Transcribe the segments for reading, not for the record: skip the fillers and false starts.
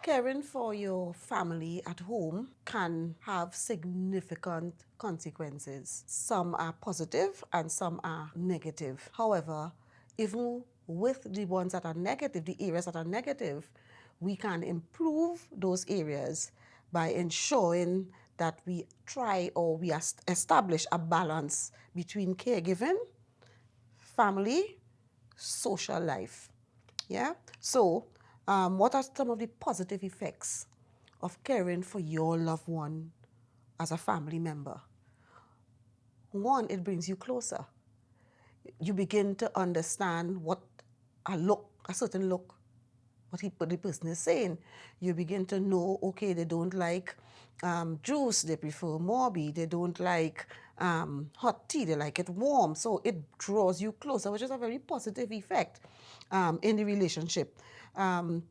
Caring for your family at home can have significant consequences. Some are positive and some are negative. However, even with the ones that are negative, the areas that are negative, we can improve those areas by ensuring that we try or we establish a balance between caregiving, family, social life. Yeah. So, what are some of the positive effects of caring for your loved one as a family member? One, it brings you closer. You begin to understand what a certain look, what the person is saying. You begin to know, okay, they don't like juice, they prefer morbi, they don't like hot tea, they like it warm. So it draws you closer, which is a very positive effect in the relationship.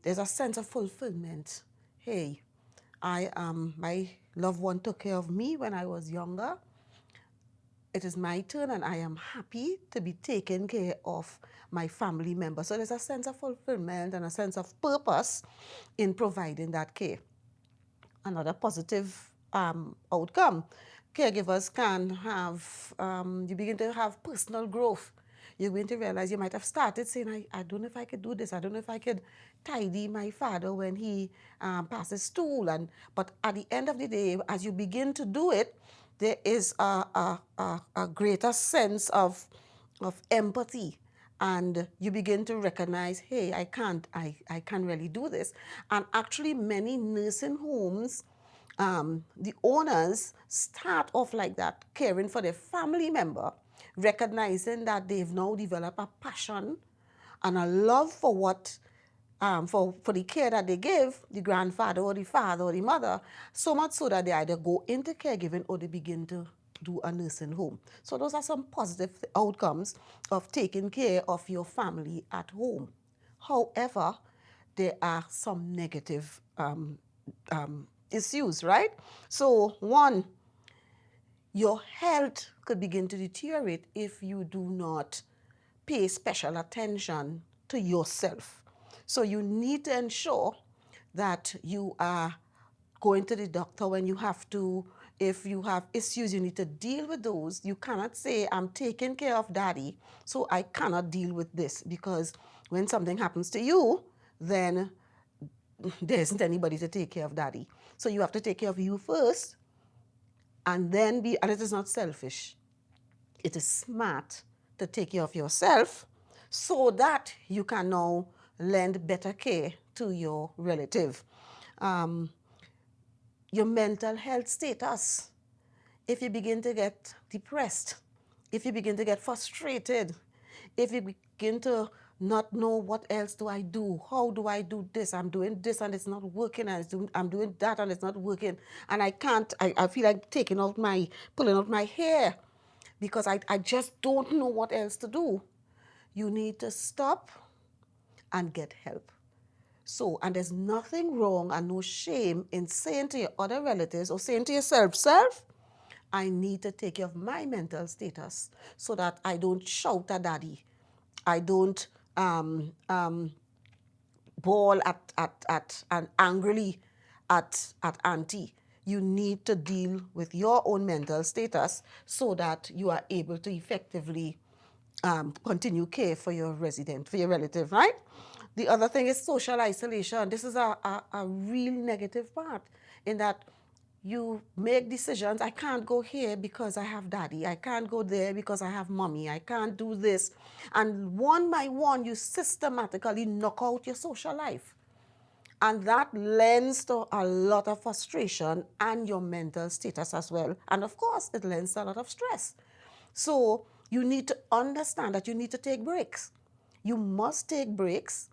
There's a sense of fulfillment. Hey, my loved one took care of me when I was younger. It is my turn and I am happy to be taking care of my family member. So there's a sense of fulfillment and a sense of purpose in providing that care. Another positive outcome, caregivers can have, you begin to have personal growth. You're going to realize you might have started saying, I don't know if I could do this. I don't know if I could tidy my father when he passes stool. But at the end of the day, as you begin to do it, there is a greater sense of empathy, and you begin to recognize, hey, I can't really do this. And actually many nursing homes, the owners start off like that, caring for their family member, recognizing that they've now developed a passion and a love for what for the care that they give the grandfather or the father or the mother, so much so that they either go into caregiving or they begin to do a nursing home. So those are some positive outcomes of taking care of your family at home. However, there are some negative issues, right? So one, your health could begin to deteriorate if you do not pay special attention to yourself. So you need to ensure that you are going to the doctor when you have to. If you have issues, you need to deal with those. You cannot say, I'm taking care of daddy, so I cannot deal with this, because when something happens to you, then there isn't anybody to take care of daddy. So you have to take care of you first, and then and it is not selfish. It is smart to take care of yourself so that you can now lend better care to your relative. Um, your mental health status. If you begin to get depressed, if you begin to get frustrated, if you begin to not know what else do I do, how do I do this, I'm doing this and it's not working, and I'm doing that and it's not working, and I feel like pulling out my hair because I just don't know what else to do. You need to stop and get help. So, and there's nothing wrong and no shame in saying to your other relatives or saying to yourself, I need to take care of my mental status so that I don't shout at daddy. I don't bawl and angrily at auntie. You need to deal with your own mental status so that you are able to effectively continue care for your for your relative, right? The other thing is social isolation. This is a real negative part, in that you make decisions. I can't go here because I have daddy. I can't go there because I have mommy. I can't do this. And one by one, you systematically knock out your social life. And that lends to a lot of frustration and your mental status as well. And of course, it lends to a lot of stress. So you need to understand that you need to take breaks. You must take breaks,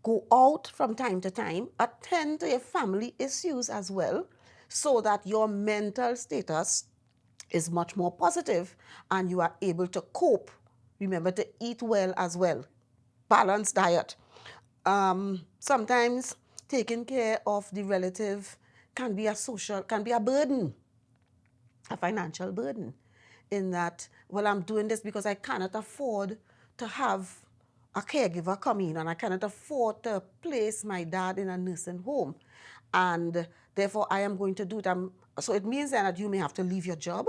go out from time to time, attend to your family issues as well, so that your mental status is much more positive and you are able to cope. Remember to eat well as well. Balanced diet. Sometimes taking care of the relative can be a burden, a financial burden, in that, well, I'm doing this because I cannot afford to have a caregiver come in and I cannot afford to place my dad in a nursing home, and therefore I am going to do it. So it means then that you may have to leave your job,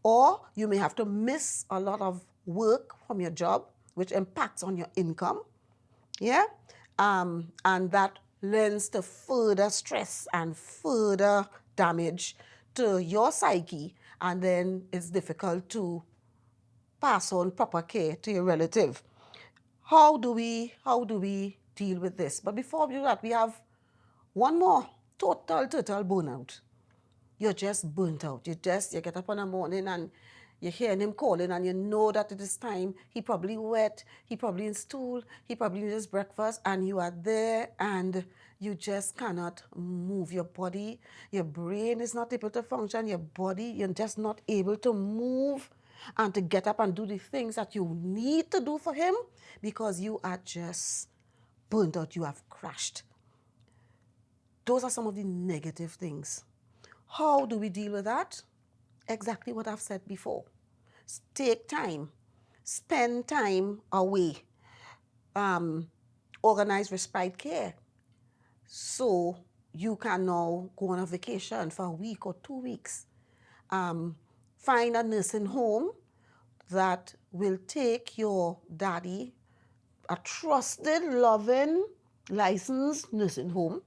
or you may have to miss a lot of work from your job, which impacts on your income. Yeah. And that lends to further stress and further damage to your psyche, and then it's difficult to pass on proper care to your relative. How do we deal with this? But before we do that, we have one more: total burnout. You're just burnt out. You get up in the morning and you hear him calling and you know that it is time. He probably wet, he probably in stool, he probably needs his breakfast, and you are there and you just cannot move your body. Your brain is not able to function, your body, you're just not able to move and to get up and do the things that you need to do for him because you are just burnt out, you have crashed. Those are some of the negative things. How do we deal with that? Exactly what I've said before. Take time, spend time away, organize respite care. So you can now go on a vacation for a week or 2 weeks. Find a nursing home that will take your daddy, a trusted, loving, licensed nursing home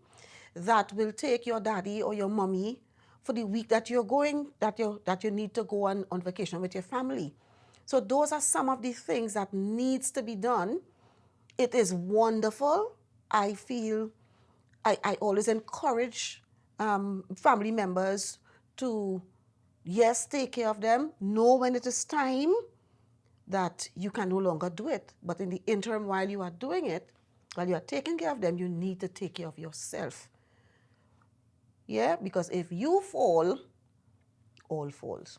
that will take your daddy or your mommy for the week that you're going, that you need to go on vacation with your family. So those are some of the things that needs to be done. It is wonderful. I feel I always encourage family members to, yes, take care of them, know when it is time that you can no longer do it. But in the interim, while you are doing it, while you are taking care of them, you need to take care of yourself. Yeah, because if you fall, all falls.